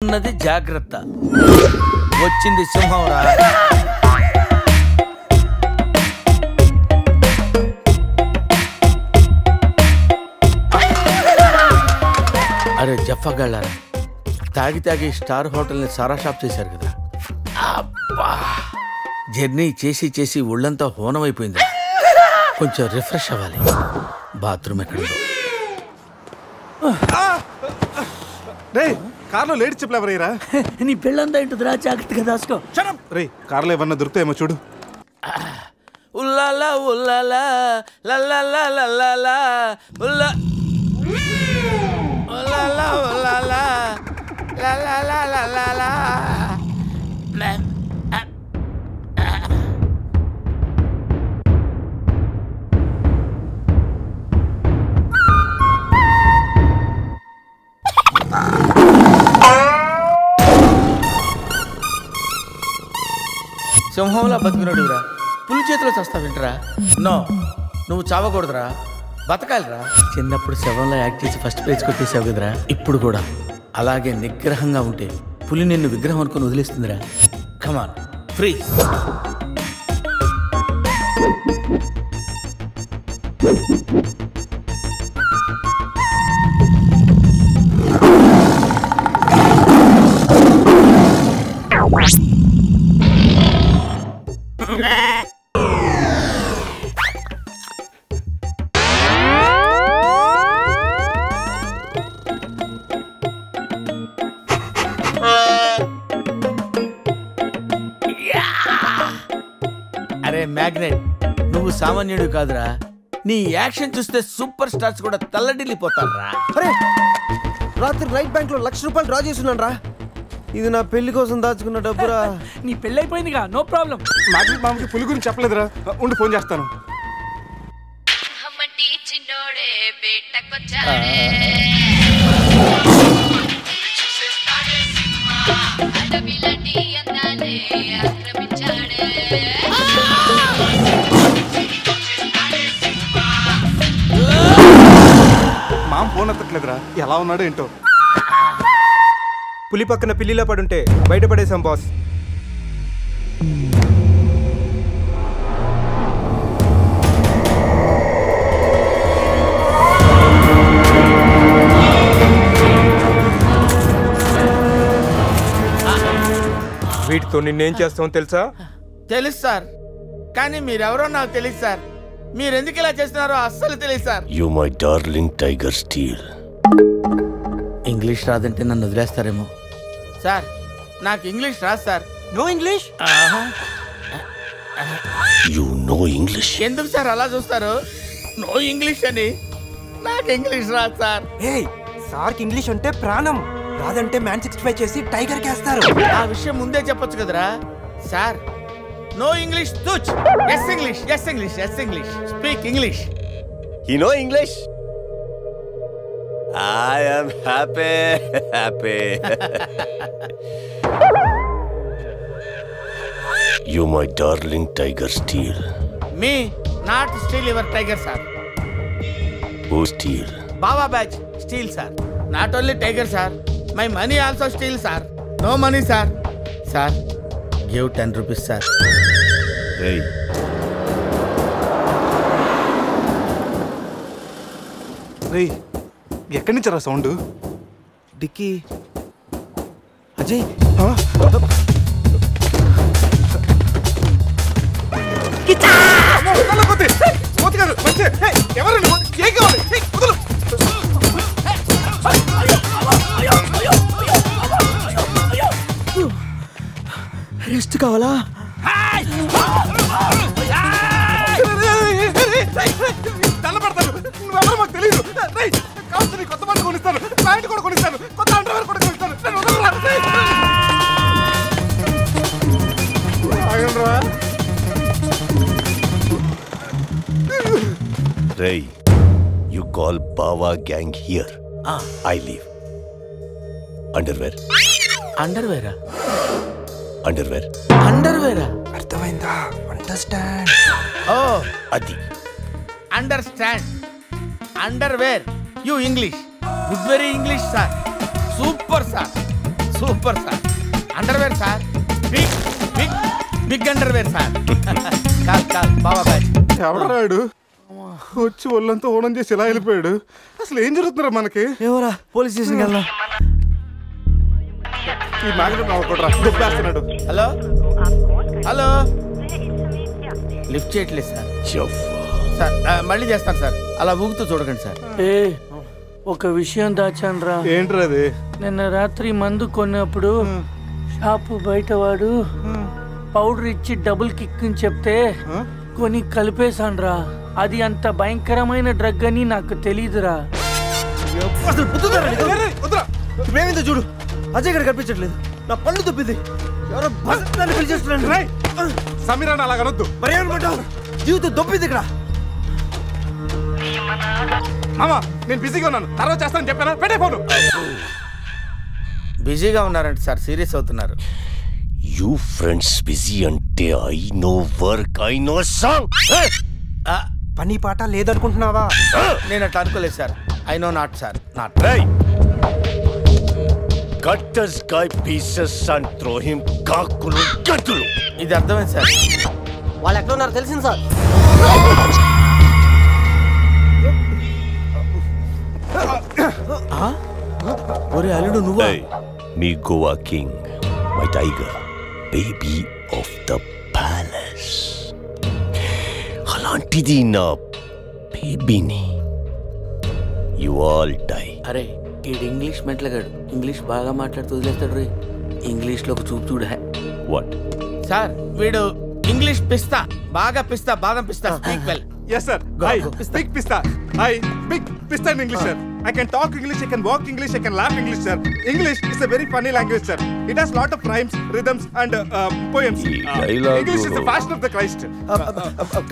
ఉన్నది జాగ్రత్త. వచ్చింది సింహం రా. అరే జఫాగాళ్ళారా, తాగి తాగి స్టార్ హోటల్ని సారా షాప్ చేశారు కదా. అబ్బా, జర్నీ చేసి చేసి ఒళ్ళంతా హోనమైపోయింది. కొంచెం రిఫ్రెష్ అవ్వాలి. బాత్రూమ్ ఎక్కడుందో. కార్లో లేడీ చెప్పులు ఎవరయ్యరా? నీ పెళ్ళంతా ఇంటుందిరా, జాగ్రత్తగా దాసుకో. రే కార్లో ఏమన్నా దొరుకుతాయేమో చూడు. ఉల్లాలా ఉల్లాలా లల్లాలా లల్లాలా ఉల్లా ఉల్లాలా ఉల్లాలా లల్లాలా లల్లాలా. సింహంలా బతికినోడురా, పులి చేతిలో చస్తా వింటరా? నో, నువ్వు చావకూడదురా, బతకాలిరా. చిన్నప్పుడు శవంలో యాక్ట్ చేసి ఫస్ట్ పేజ్ కొట్టేసావు కదరా. ఇప్పుడు కూడా అలాగే నిగ్రహంగా ఉంటే పులి నిన్ను విగ్రహం అనుకుని వదిలేస్తుందిరా. కమాన్, ఫ్రీ. అరే మ్యాగ్నెట్, నువ్వు సామాన్యుడు కాదురా. నీ యాక్షన్ చూస్తే సూపర్ స్టార్స్ కూడా తల్లడిల్లిపోతారా. అరే రాత్రి రైట్ బ్యాంక్ లో ₹1,00,000 డ్రా చేస్తున్నాను రా. ఇది నా పెళ్లి కోసం దాచుకున్న డబ్బురా. నీ పెళ్ళి అయిపోయిందిగా, నో ప్రాబ్లం. మ్యాగ్నెట్ మామకి పులి గురించి చెప్పలేదురా. ఉండి ఫోన్ చేస్తాను. మామ ఫోన్ ఎత్తట్లేదురా. ఎలా ఉన్నాడు ఏంటో. పులి పక్కన పిల్లిలా పడుంటే బయటపడేశాం బాస్. వీటితో నిన్నేం చేస్తామో తెలుసా? తెలుసు సార్, కానీ మీరెవరో నాకు తెలియదు సార్. మీరెందుకు ఇలా చేస్తున్నారో అస్సలు తెలియదు sir. You my darling tiger steel. English రాదంటే నన్ను వదిలేస్తారేమో సార్. నాకు ఇంగ్లీష్ రాదు sir. No English? You no English? ఎందుకు సార్ అలా చూస్తారు? నో ఇంగ్లీష్ అని. నాకు ఇంగ్లీష్ రాదు సార్. సార్కి ఇంగ్లీష్ అంటే ప్రాణం. రాదంటే మ్యాన్ 65 చేసి టైగర్ కేస్తారు. ఆ విషయం ముందే చెప్పొచ్చు కదరా sir. No English touch. Yes English, yes English, yes English. Speak English. You no English? I am happy. You my darling tiger steel. Me not steal your tiger sir. Who steal? Baba batch steal sir. Not only tiger sir, my money also steal sir. No money sir. Sir, give 10 rupees sir. Hey. రేయ్ ఎక్కడి నుంచి రా sound? Dicky Ajay. Rest కావాలా? నువ్వెవరో మాకు తెలియదు. కావచ్చు కొత్త బట్టలు కొనిస్తాను, ప్యాంట్ కూడా కొనిస్తాను, కొత్త అండర్వేర్ కూడా కొనిస్తాను. Ray, you call Bawa gang here. I leave. Underwear. అండర్వేరా? Underwear. అండర్వేరా? అర్థమైందా? అండర్స్టాండ్. ఓ Adi. Understand. Underwear. You English. Good very English sir. Super sir. Super sir. Underwear sir, big big big underwear sir. Call Baba batch. ఎవడరాడు వచ్చి ఒళ్ళంతా ఓనం చేసి ఇలా వెళ్ళిపోయాడు? అసలు ఏం జరుగుతున్నారా మనకి? ఏమోరా పోలీస్ స్టేషన్కి వెళ్దాం. ఈ మ్యాగ్నెట్ నవ్వకూడరా, దుబ్బేస్తున్నాడు. హలో హలో, లిఫ్ట్ చేయట్లేదు సార్. సార్ మళ్ళీ చేస్తాను సార్, అలా ఊగుతూ చూడకండి సార్. ఒక విషయం దాచాన్రా. ఏంట్రా అది? నిన్న రాత్రి మందు కొన్నప్పుడు షాపు బయట వాడు పౌడర్ ఇచ్చి డబుల్ కిక్ అని చెప్తే కొని కలిపేశాన్రా. అది అంత భయంకరమైన డ్రగ్ అని నాకు తెలీదురా. ఇప్పుడేమైందో చూడు, అజయ్ గారు కనిపించట్లేదు. నా పళ్ళు తప్పింది. ఎవరో బస్సుని పిలిచేస్తున్నాడు. సమీరాన్ని అలా కనొద్దు. మరి ఏమనుకుంటావు? జీవితం దొప్పింది ఇక్కడ. మామా నేను బిజీగా ఉన్నాను, తర్వాత చేస్తానని చెప్పాను. పెట్టే ఫోను. బిజీగా ఉన్నారంటే సార్, సీరియస్ అవుతున్నారు. యూ ఫ్రెండ్స్ బిజీ అంటే I know work, I know song. పని పాట లేదనుకుంటున్నావా? నేను అట్లా అనుకోలేదు sir. I know not sir, not. Cut this guy pieces and throw him కాకులు గంతులు. ఇది అర్థమైంది సార్. వాళ్ళు ఎక్కడ ఉన్నారో తెలిసింది సార్. ఒరే అల్లుడు నువ్వా? మీ Goa king, my tiger, baby of the palace. అలాంటిది నా బేబీని. You all die. అరే ఈడు ఇంగ్లీష్ మెంట్లగాడు, ఇంగ్లీష్ బాగా మాట్లాడుతూ వదిలేస్తాడు రే. ఇంగ్లీష్లో ఒక చూపు చూడ. వాట్ సార్ వీడు ఇంగ్లీష్ పిస్తా, బాగా పిస్తా, బాదం పిస్తా. Speak well. Yes sir. I big pista. I big pista in English sir. I can talk English, I can walk English, I can laugh English sir. English is a very funny language sir. It has lot of rhymes, rhythms and poems. English is the fashion of the Christ.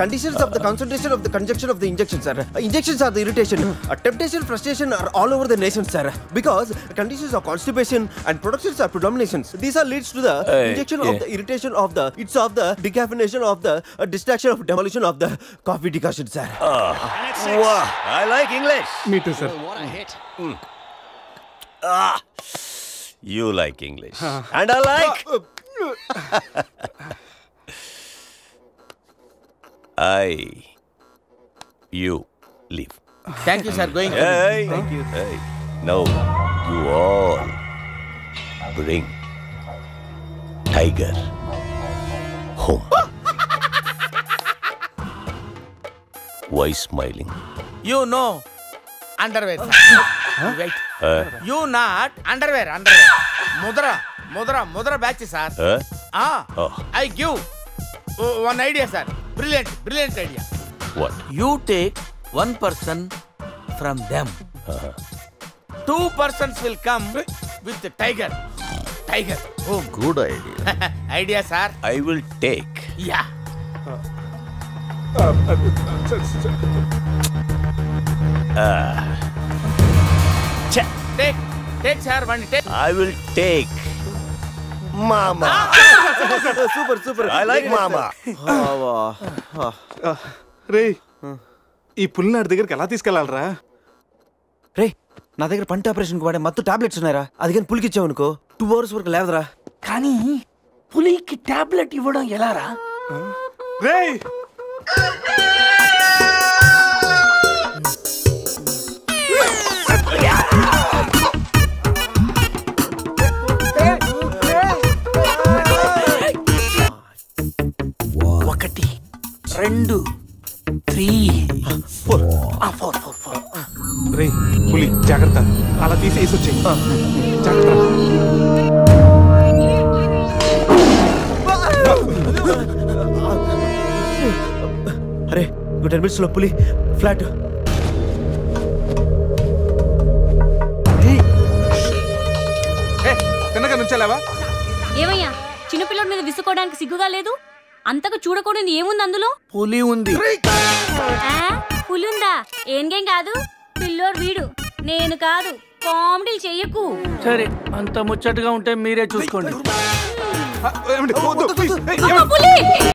Conditions of the concentration of the conjunction of the injection sir. Injections are the irritation. Temptation, frustration are all over the nation sir. Because conditions of constipation and productions are predominations. These are leads to the injection of the irritation of the, it's of the decaffeination of the distraction of demolition of the coffee decoction sir. Wow, I like English. Me too sir. You like English. And I like. You leave. Thank you sir. Going. Hey, thank you. Hey, now you all bring Tiger home. Why smiling? You know underwear. Right. You not underwear. Mudra Mudra Mudra batch sir. I give one idea sir. Brilliant idea. What? You take 1 person from them. 2 persons will come with the tiger. Oh, Good idea. idea sir. I will take. Yeah. Take sir, one take. I will take Mama. Super. I like Mama. రే ఈ పుల్లినాడి దగ్గరికి ఎలా తీసుకెళ్ళాలరా? రే నా దగ్గర పంట ఆపరేషన్కి వాడే మత్తు tablets ఉన్నాయరా. అది కానీ పులికి ఇచ్చావు అనుకో 2 hours వరకు లేదురా. కానీ పులికి టాబ్లెట్ ఇవ్వడం ఎలారా? రే ఒకటి 2 3 4 రే పులి జాగ్రత్త, అలా తీసి వేసి వచ్చేయి. జాగ్రత్త. అరే 10 minutes లో పులి ఫ్లాట్. తిన్నగా నుంచెలావా? ఏమయ్యా చిన్నపిల్లడి మీద విసుకోవడానికి సిగ్గుగా లేదు? అంతగా చూడకూడదు ఏముంది అందులో? పులి ఉంది. పులి ఉందా? ఏం కాదు, పిల్లోడు వీడు, నేను కాదు. కామెడీలు చెయ్యకు. సరే అంత ముచ్చటగా ఉంటే మీరే చూసుకోండి. ఏమండి? వద్దు, ప్లీజ్. పులి